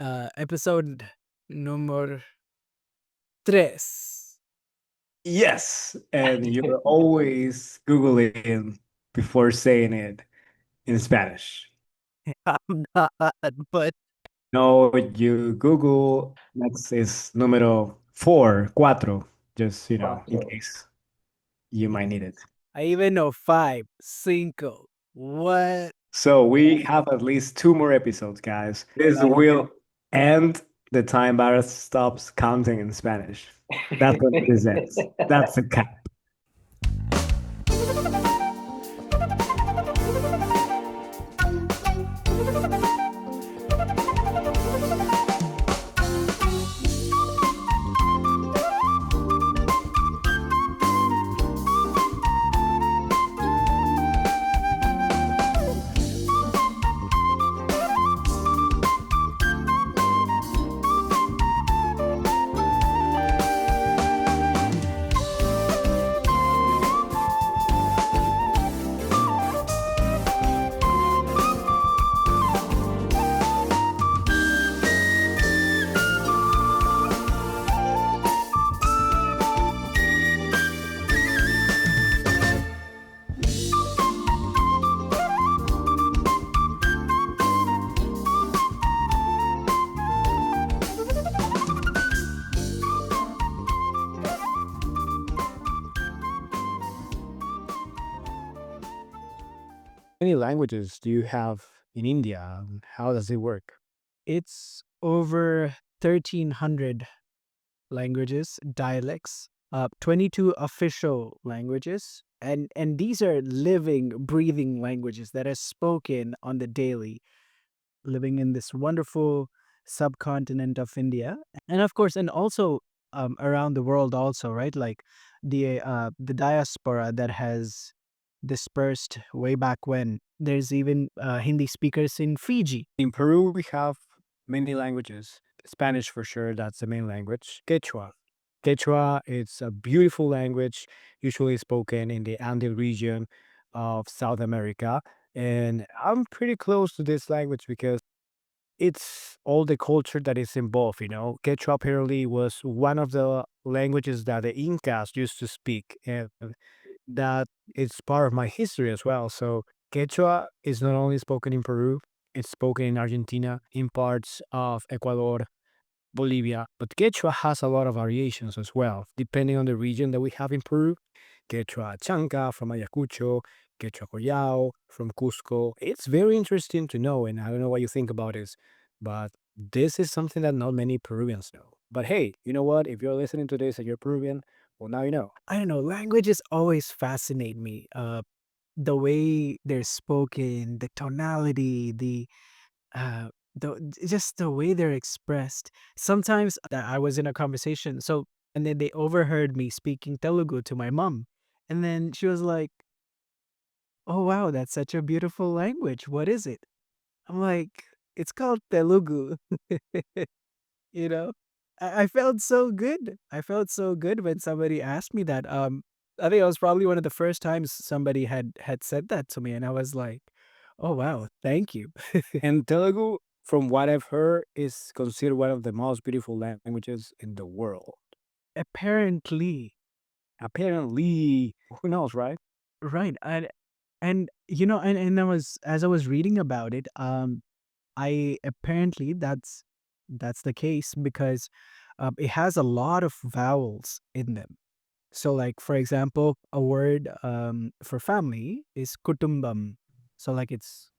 Episode number tres. Yes, and you're always Googling before saying it in Spanish. I'm not, but No, you Google, next is número four, cuatro, just, in case you might need it. I even know five, cinco. What? So we have at least two more episodes, guys. This will end the time Barra stops counting in Spanish. That's when this ends. That's the cap. Many languages do you have in India? How does it work? It's over 1,300 languages, dialects, 22 official languages. And these are living, breathing languages that are spoken on the daily, living in this wonderful subcontinent of India, and of course, and also around the world, also, right? Like the diaspora that has dispersed way back when. There's even Hindi speakers in Fiji. In Peru, we have many languages. Spanish for sure, that's the main language. Quechua. Quechua is a beautiful language, usually spoken in the Andean region of South America. And I'm pretty close to this language because it's all the culture that is involved, Quechua apparently was one of the languages that the Incas used to speak, and that is part of my history as well. So Quechua is not only spoken in Peru, it's spoken in Argentina, in parts of Ecuador, Bolivia, but Quechua has a lot of variations as well, depending on the region that we have in Peru. Quechua Chanca from Ayacucho, Quechua Collao from Cusco. It's very interesting to know, and I don't know what you think about this, but this is something that not many Peruvians know. But hey, you know what? If you're listening to this and you're Peruvian, well, now you know. I don't know, languages always fascinate me. The way they're spoken, the tonality, just the way they're expressed. Sometimes I was in a conversation, and then they overheard me speaking Telugu to my mom, and then she was like, "Oh wow, that's such a beautiful language. What is it?" I'm like, "It's called Telugu." You know, I felt so good. I felt so good when somebody asked me that. I think it was probably one of the first times somebody had said that to me, and I was like, "Oh wow, thank you." And Telugu, from what I've heard, is considered one of the most beautiful languages in the world. Apparently, Apparently, who knows, right? right, and and I was as I was reading about it, I apparently that's the case because it has a lot of vowels in them. So, like for example, a word for family is kutumbam. So, like it's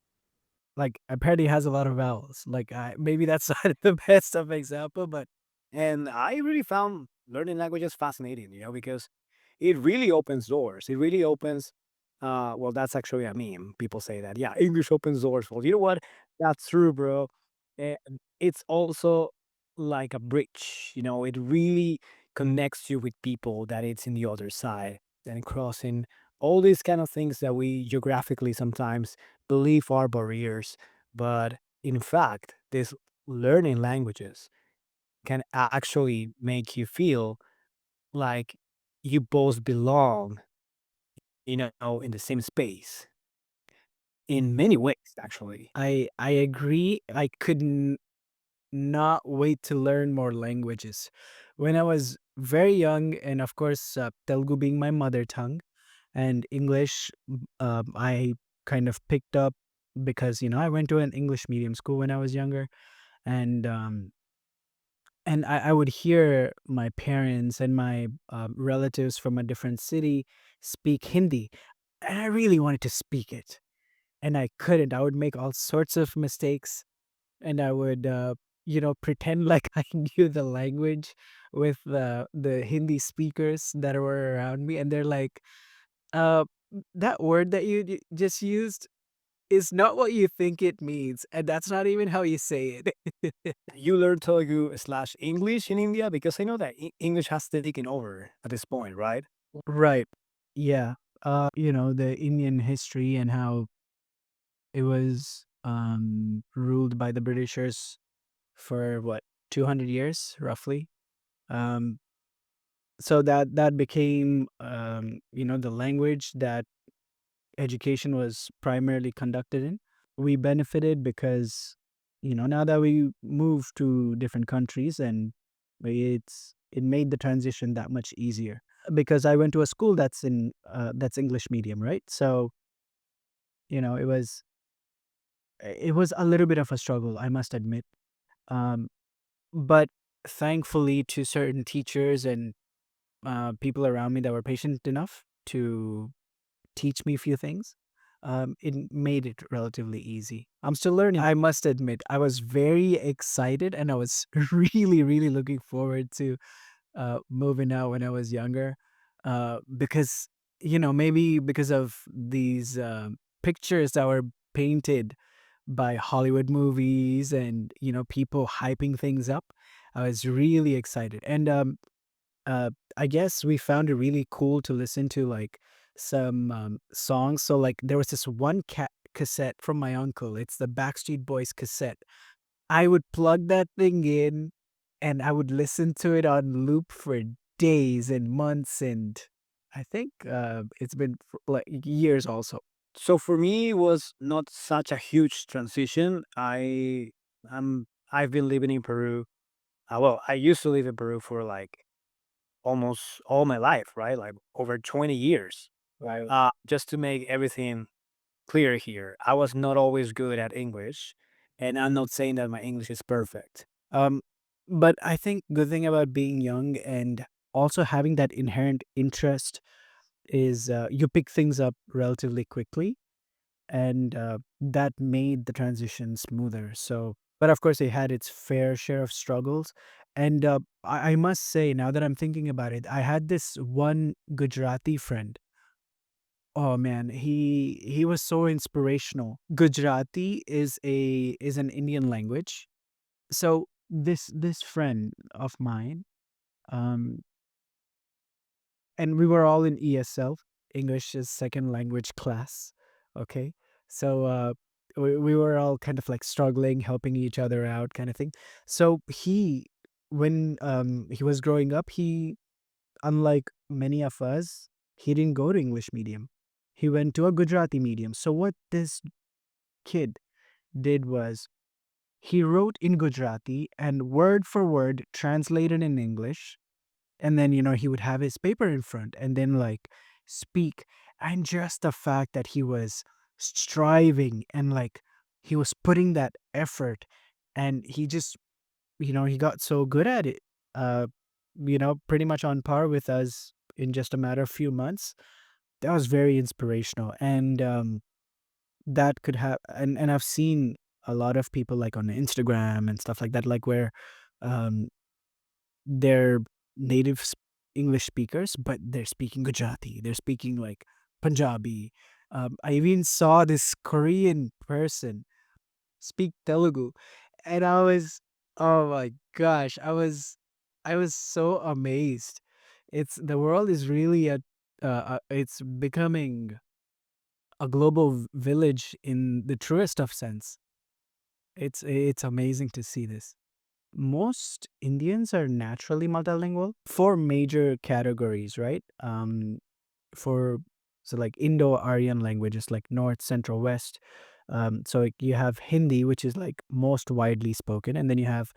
like apparently has a lot of vowels. Like maybe that's not the best of example, but And I really found learning languages fascinating, because it really opens doors. It really opens, well, that's actually a meme. People say that, yeah, English opens doors. Well, you know what? That's true, bro. And it's also like a bridge, it really connects you with people that it's in the other side and crossing all these kind of things that we geographically sometimes believe are barriers. But in fact, this learning languages can actually make you feel like you both belong, in the same space in many ways, actually. I agree. I couldn't. not wait to learn more languages. When I was very young, and of course, Telugu being my mother tongue, and English, I kind of picked up because I went to an English medium school when I was younger, and I would hear my parents and my relatives from a different city speak Hindi, and I really wanted to speak it, and I couldn't. I would make all sorts of mistakes, and I would, pretend like I knew the language with the Hindi speakers that were around me, and they're like, uh, "That word that you just used is not what you think it means, and that's not even how you say it." You learned Telugu slash English in India because I know that English has taken over at this point, right? Right. Yeah. The Indian history and how it was ruled by the Britishers for what, 200 years roughly. Um so that became the language that education was primarily conducted in. We benefited because now that we moved to different countries, and it made the transition that much easier because I went to a school that's English medium, right? So it was a little bit of a struggle, I must admit. um but thankfully to certain teachers and people around me that were patient enough to teach me a few things, it made it relatively easy. I'm still learning. I must admit, I was very excited and I was really, really looking forward to moving out when I was younger, because, maybe because of these pictures that were painted by Hollywood movies and, people hyping things up. I was really excited. And I guess we found it really cool to listen to like some songs. So like there was this one cassette from my uncle. It's the Backstreet Boys cassette. I would plug that thing in and I would listen to it on loop for days and months, and I think it's been like years also. So for me, it was not such a huge transition. I've been living in Peru. Well, I used to live in Peru for like almost all my life, right? Like over 20 years. Right. Just to make everything clear here, I was not always good at English, and I'm not saying that my English is perfect. Um, but I think good thing about being young and also having that inherent interest is you pick things up relatively quickly, and that made the transition smoother. So, but of course, it had its fair share of struggles. And I must say, now that I'm thinking about it, I had this one Gujarati friend. Oh man, he was so inspirational. Gujarati is an Indian language. So this friend of mine, um, and we were all in ESL, English as second language class. Okay. So we were all kind of like struggling, helping each other out, kind of thing. So when he was growing up, unlike many of us, he didn't go to English medium. He went to a Gujarati medium. So what this kid did was he wrote in Gujarati and word for word translated in English, and then he would have his paper in front and then like speak. And just the fact that he was striving and like he was putting that effort, and he just he got so good at it, uh pretty much on par with us in just a matter of few months. That was very inspirational. And that could have, and I've seen a lot of people like on Instagram and stuff like that, like where um they're native English speakers, but they're speaking Gujarati. They're speaking like Punjabi. I even saw this Korean person speak Telugu, and oh my gosh, I was so amazed. The world is really it's becoming a global village in the truest of sense. It's amazing to see this. Most Indians are naturally multilingual. Four major categories, right? For so like Indo-Aryan languages like North, Central, West. So like, you have Hindi, which is like most widely spoken, and then you have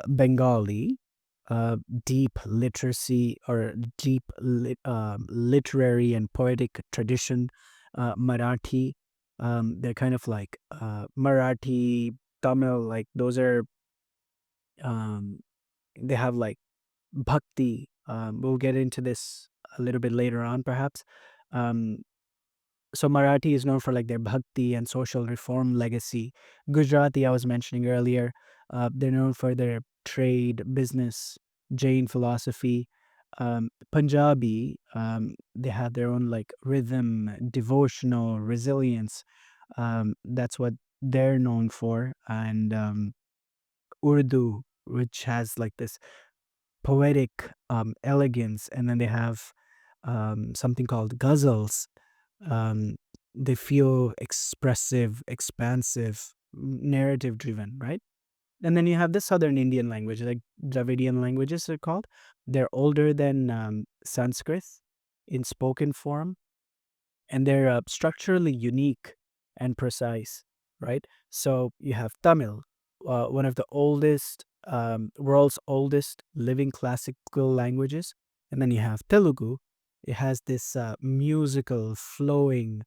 Bengali, uh, deep literacy or literary and poetic tradition. Marathi, they're kind of like Marathi, Tamil, like those are um, they have like bhakti. We'll get into this a little bit later on, perhaps. Um, so Marathi is known for like their bhakti and social reform legacy. Gujarati, I was mentioning earlier, they're known for their trade, business, Jain philosophy. Punjabi, they have their own like rhythm, devotional, resilience. That's what they're known for. And Urdu, which has like this poetic elegance, and then they have something called ghazals. um, they feel expressive, expansive, narrative driven, right? And then you have the Southern Indian language, like Dravidian languages are called. They're older than Sanskrit in spoken form, and they're structurally unique and precise, right? So you have Tamil, one of the oldest, world's oldest living classical languages, and then you have Telugu. It has this musical, flowing,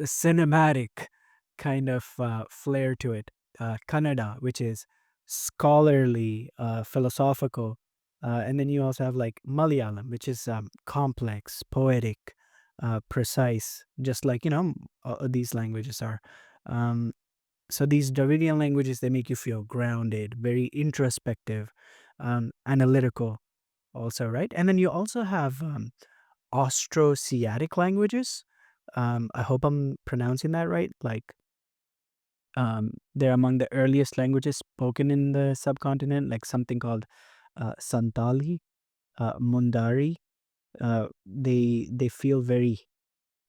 cinematic kind of flair to it. Kannada, which is scholarly, philosophical, and then you also have like Malayalam, which is complex, poetic, precise, just like these languages are. Um, so these Dravidian languages, they make you feel grounded, very introspective, analytical, also, right? And then you also have Austroasiatic languages. I hope I'm pronouncing that right. Like they're among the earliest languages spoken in the subcontinent, like something called Santali, Mundari. They feel very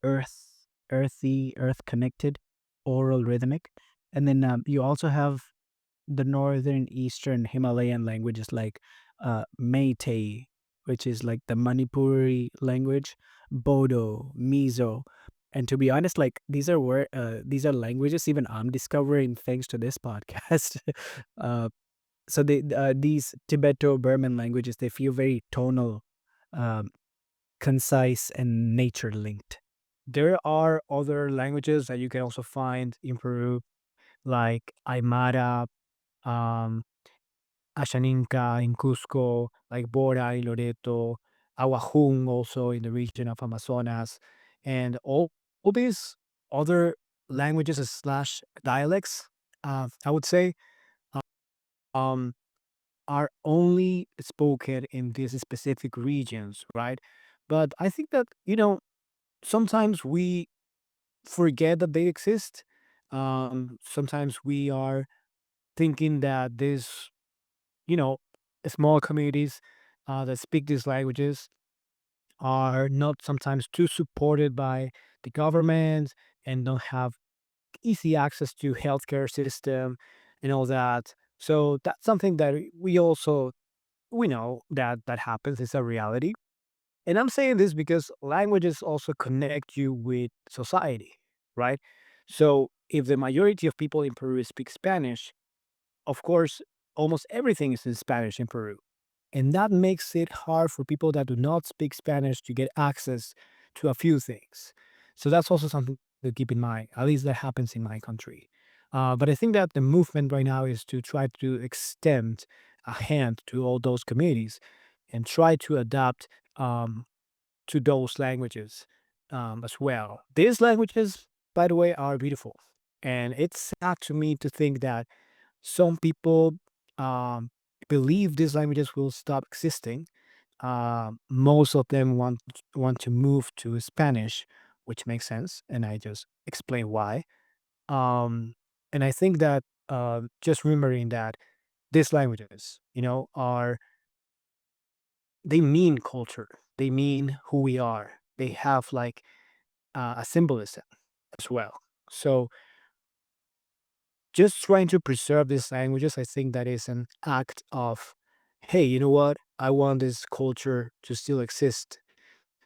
earthy, earth connected, oral, rhythmic. And then you also have the northern eastern Himalayan languages like Meitei, which is like the Manipuri language, Bodo, Mizo. And to be honest, like these are languages even I'm discovering thanks to this podcast. uh, these Tibeto-Burman languages, they feel very tonal, um, concise, and nature linked. There are other languages that you can also find in Peru, like Aymara, um, Ashaninka in Cusco, like Bora in Loreto, Awajún also in the region of Amazonas, and all these other languages slash dialects, I would say, um, are only spoken in these specific regions, right? But I think that, sometimes we forget that they exist. Sometimes we are thinking that these, you know, small communities that speak these languages are not sometimes too supported by the government and don't have easy access to healthcare system and all that. So that's something that we know that happens. It's a reality. And I'm saying this because languages also connect you with society, right? So if the majority of people in Peru speak Spanish, of course, almost everything is in Spanish in Peru. And that makes it hard for people that do not speak Spanish to get access to a few things. So that's also something to keep in mind. At least that happens in my country. But I think that the movement right now is to try to extend a hand to all those communities and try to adapt to those languages as well. These languages, by the way, are beautiful. And it's sad to me to think that some people um, believe these languages will stop existing. Most of them want to move to Spanish, which makes sense, and I just explain why. Um, and I think that just remembering that these languages, are they mean culture, they mean who we are. They have like a symbolism as well. So just trying to preserve these languages, I think that is an act of, hey, you know what? I want this culture to still exist,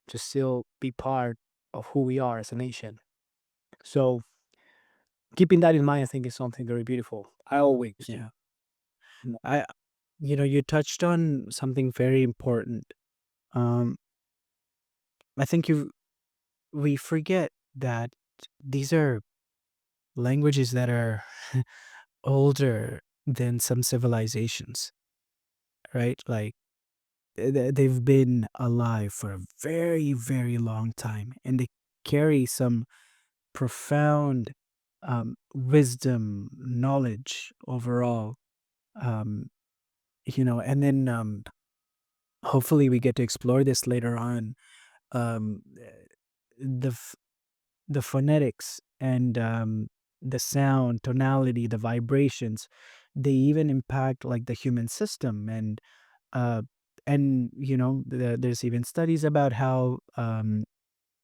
to still be part of who we are as a nation. So keeping that in mind, I think is something very beautiful. I always Yeah. No. I you touched on something very important. Um I think we forget that these are languages that are older than some civilizations, right? Like they've been alive for a very, very long time, and they carry some profound wisdom, knowledge overall. Um, and then hopefully we get to explore this later on. The the phonetics and the sound, tonality, the vibrations, they even impact like the human system. Uh, and there's even studies about how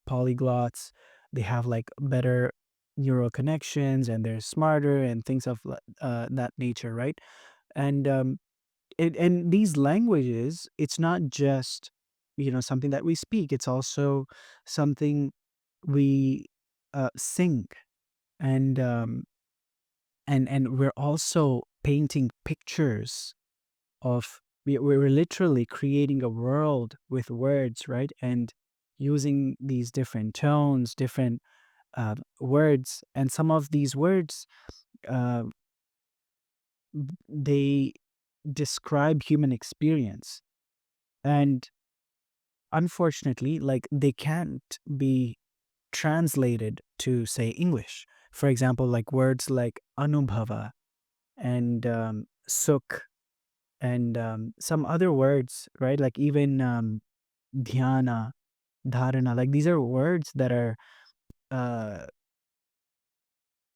polyglots, they have like better neural connections and they're smarter and things of that nature, right? And and these languages, it's not just something that we speak. It's also something we sing, and and we're also painting pictures of we're literally creating a world with words, right? And using these different tones, different words, and some of these words, uh, they describe human experience, and unfortunately, like they can't be translated to say English. For example, like words like anubhava and sukh and some other words, right? Like even dhyana, dharana. Like these are words uh,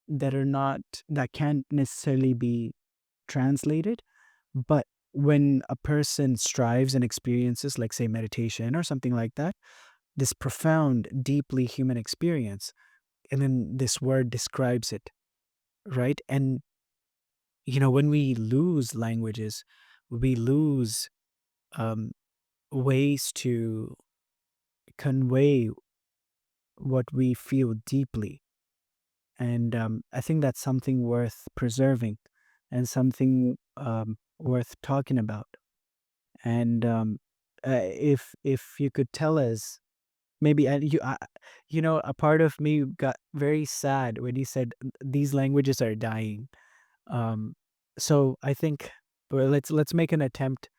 that are not that can't necessarily be translated. But when a person strives and experiences, like say meditation or something like that, this profound, deeply human experience, and then this word describes it, right? And when we lose languages, we lose um, ways to convey what we feel deeply. And I think that's something worth preserving and something worth talking about. And if you could tell us, maybe, and a part of me got very sad when you said these languages are dying. Um, so I think, well, let's make an attempt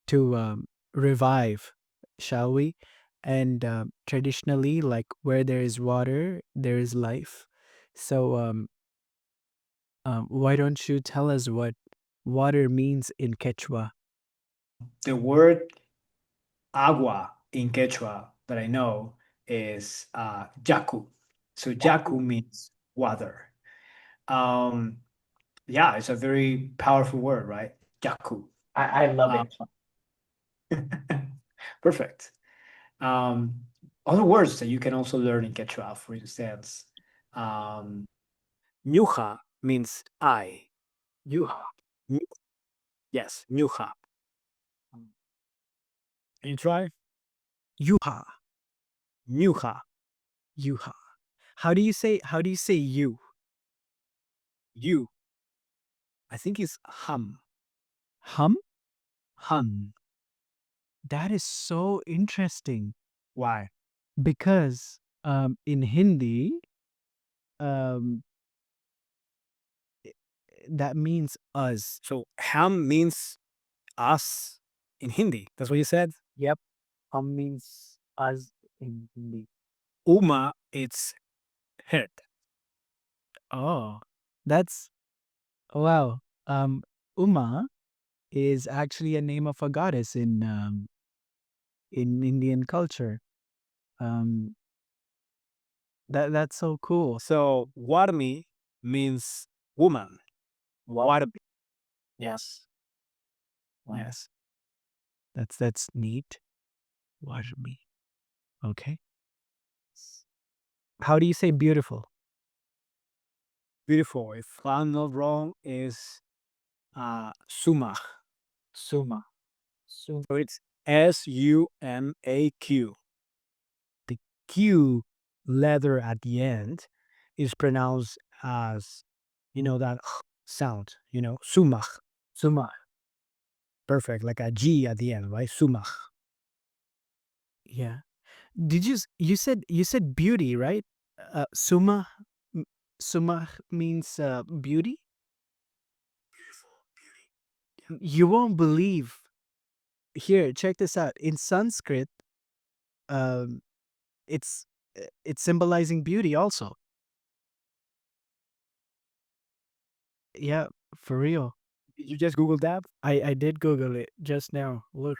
to revive, shall we? And traditionally, like where there is water, there is life. So why don't you tell us what water means in Quechua? The word agua in Quechua that I know is yaku. So yaku means water. Um, yeah, it's a very powerful word, right? Yaku. I love Uh, it. perfect. Um, Other words that you can also learn in Quechua, for instance, um, Ñuja means I. Yuha. Ñu- Yes, Ñuja. Can you try? Yuha. Ñuja. Yuha. How do you say you? You. I think it's ham. Hum? Ham. That is so interesting Why? because in Hindi, um, that means us. So ham means us in Hindi. That's what you said? Yep. Hum means us in Hindi. Uma, it's head. Oh, that's wow. Uma is actually a name of a goddess in Indian culture. Um, that's so cool. So Warmi means woman. Warmi. Yes. Wow. Yes. That's neat. Warmi. Okay. How do you say beautiful? Beautiful. If I'm not wrong, is Sumach. Suma. Sum. So it's Sumaq. The Q letter at the end is pronounced as You know that sound, sumach. Suma. Perfect, like a G at the end, right? Sumach. Yeah. Did you said beauty, right? Suma m- Suma means beauty. You won't believe. Here, check this out. In Sanskrit, um, it's symbolizing beauty also. Yeah, for real. Did you just Google that? I did Google it just now. Look,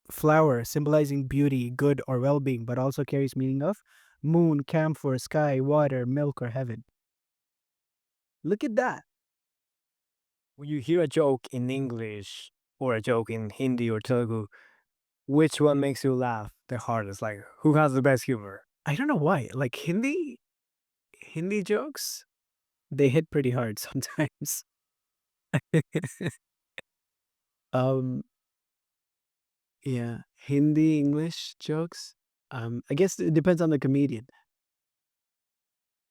flower symbolizing beauty, good or well-being, but also carries meaning of moon, camphor, sky, water, milk, or heaven. Look at that. When you hear a joke in English or a joke in Hindi or Telugu, which one makes you laugh the hardest? Like, who has the best humor? I don't know why. Like Hindi jokes, they hit pretty hard sometimes. um, yeah, Hindi English jokes. I guess it depends on the comedian.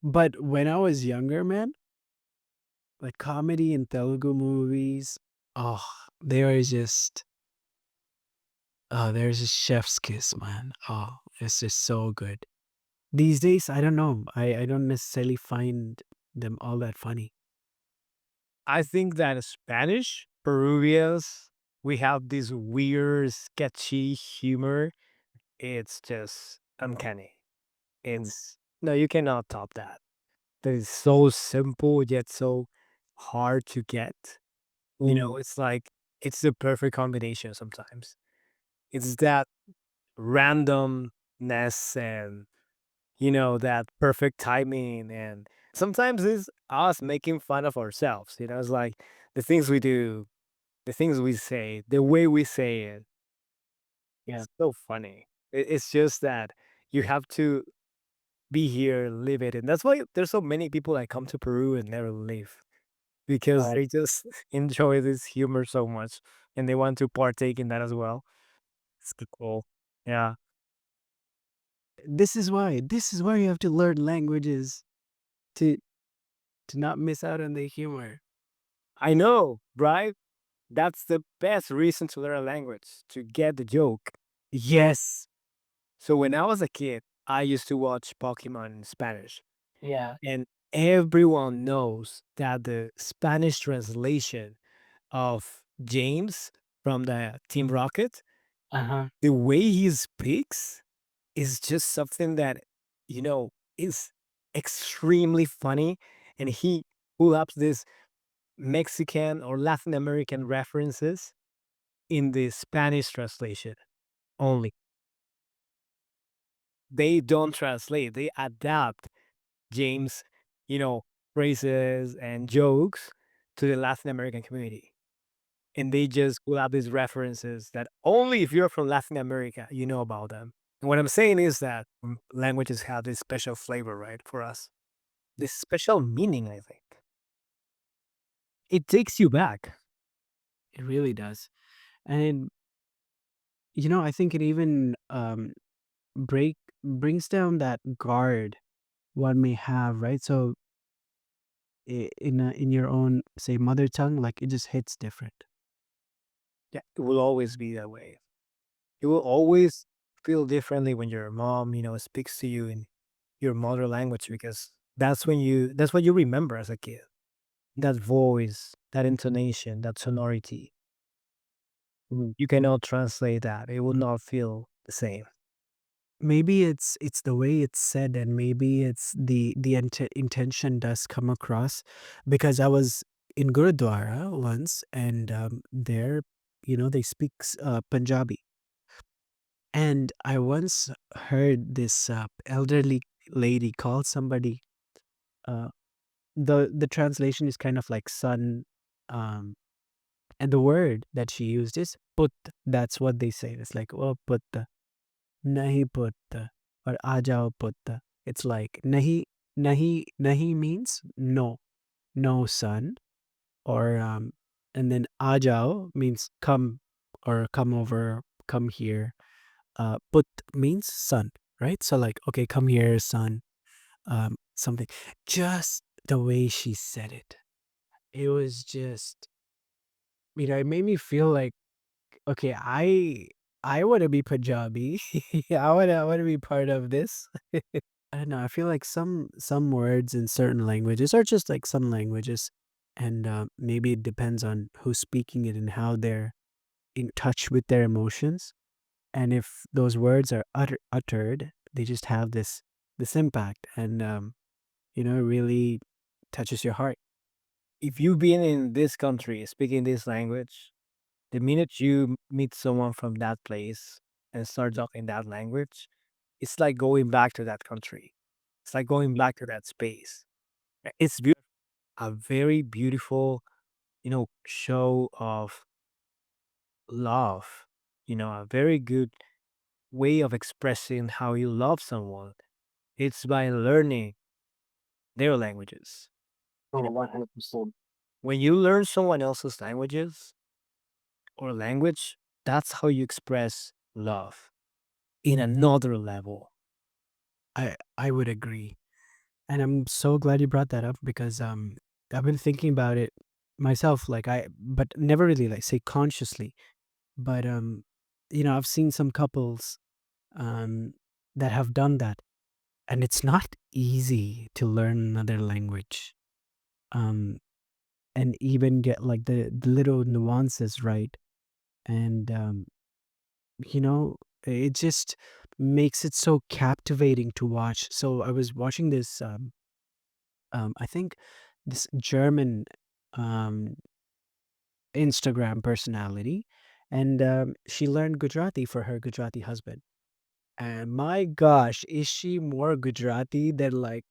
But when I was younger, man, like comedy in Telugu movies, oh, they are just there's a chef's kiss, man. Oh, it's just so good. These days, I don't know. I don't necessarily find them all that funny. I think that Spanish, Peruvians, we have this weird, sketchy humor. It's just uncanny. It's no, you cannot top that. That is so simple yet so hard to get. It's like it's the perfect combination sometimes. It's that randomness and that perfect timing, and sometimes it's us making fun of ourselves. It's like the things we do, the things we say, the way we say it. Yeah. It's so funny. It's just that you have to be here, live it, and that's why there's so many people that come to Peru and never leave, because Right. they just enjoy this humor so much and they want to partake in that as well. It's cool. Yeah. This is why you have to learn languages to not miss out on the humor. I know, right? That's the best reason to learn a language, to get the joke. Yes. So when I was a kid, I used to watch Pokemon in Spanish, Yeah. and everyone knows that the Spanish translation of James from the Team Rocket, Uh-huh. the way he speaks is just something that, is extremely funny. And he pull up this Mexican or Latin American references in the Spanish translation only. They don't translate, they adapt James, phrases and jokes to the Latin American community. And they just pull out these references that only if you're from Latin America, you know about them. And what I'm saying is that languages have this special flavor, right, for us. This special meaning, I think. It takes you back. It really does. And I think it even brings down that guard one may have, right? So in your own, say, mother tongue, like it just hits different. Yeah, it will always be that way. You will always feel differently when your mom, speaks to you in your mother language, because that's what you remember as a kid. That voice, that intonation, that sonority. You cannot translate that. It will not feel the same. Maybe it's the way it's said, and maybe it's the intention does come across, because I was in Gurudwara once, and there, they speak Punjabi, and I once heard this elderly lady call somebody. Uh, the translation is kind of like son, um, and the word that she used is put. That's what they say. It's like, oh, put. Nahi putta or ajao putta. It's like nahi means no, no son, or and then ajao means come, or come over, come here. Put means son, right? So like, okay, come here, son. Something. Just the way she said it. It was just, it made me feel like, okay, I want to be Punjabi. I want to be part of this. I don't know. I feel like some words in certain languages are just like some languages, and maybe it depends on who's speaking it and how they're in touch with their emotions. And if those words are uttered, they just have this impact, and it really touches your heart. If you've been in this country speaking this language, the minute you meet someone from that place and start talking that language, it's like going back to that country. It's like going back to that space. It's beautiful. A very beautiful, show of love. A very good way of expressing how you love someone. It's by learning their languages. Oh, 100%. When you learn someone else's languages or language, that's how you express love in another level. I would agree. And I'm so glad you brought that up because I've been thinking about it myself, like but never really like say consciously. But I've seen some couples um that have done that, and it's not easy to learn another language. Um and even get like the little nuances right. And you know, it just makes it so captivating to watch. So I was watching this I think this German um, Instagram personality, and she learned Gujarati for her Gujarati husband. And my gosh, is she more Gujarati than like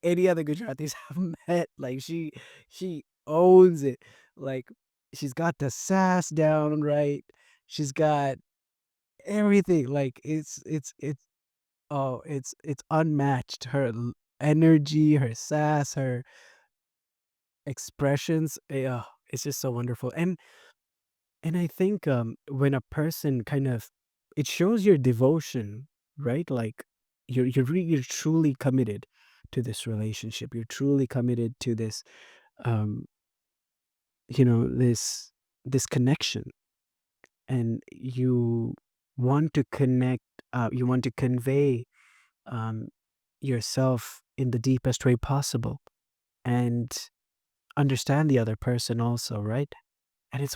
any other Gujaratis I've met? Like she owns it. Like she's got the sass down right. She's got everything. Like it's oh it's unmatched. Her energy, her sass, her expressions, it's just so wonderful. And I think when a person kind of, it shows your devotion, right? Like you're truly committed to this relationship. You're truly committed to this um this connection, and you want to connect, you want to convey um yourself in the deepest way possible, and understand the other person also, right? And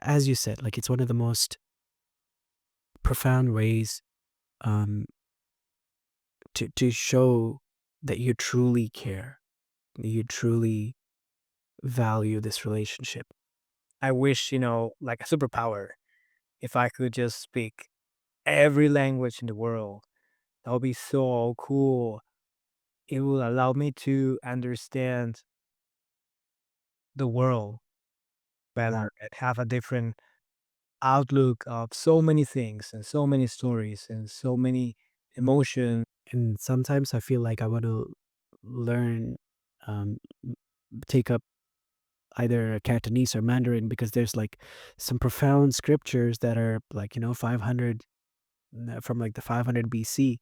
as you said, like it's one of the most profound ways um, to show that you truly care, that you truly value this relationship. I wish, like a superpower, if I could just speak every language in the world. That would be so cool. It will allow me to understand the world better and have a different outlook of so many things and so many stories and so many emotions. And sometimes I feel like I want to learn, um, take up either Cantonese or Mandarin, because there's like some profound scriptures that are like 500, from like the 500 BC.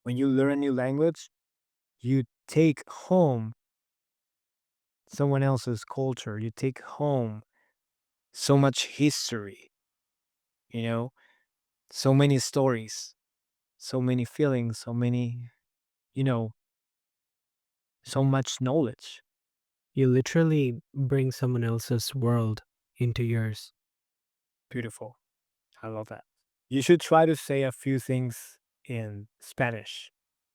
When you learn a new language, you take home someone else's culture. You take home so much history, you know, so many stories, so many feelings, so many, you know, so much knowledge. You literally bring someone else's world into yours. Beautiful. I love that. You should try to say a few things in Spanish.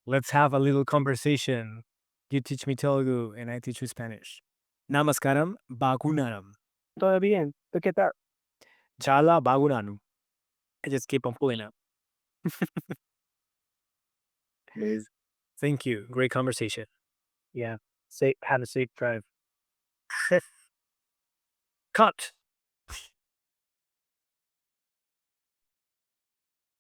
Let's have a little conversation. You teach me Telugu and I teach you Spanish. Namaskaram, bagunaram. Todo bien. Look at that. Chala bagunanu. I just keep on pulling up. Yes. Thank you. Great conversation. Yeah. Have a safe drive. Cut.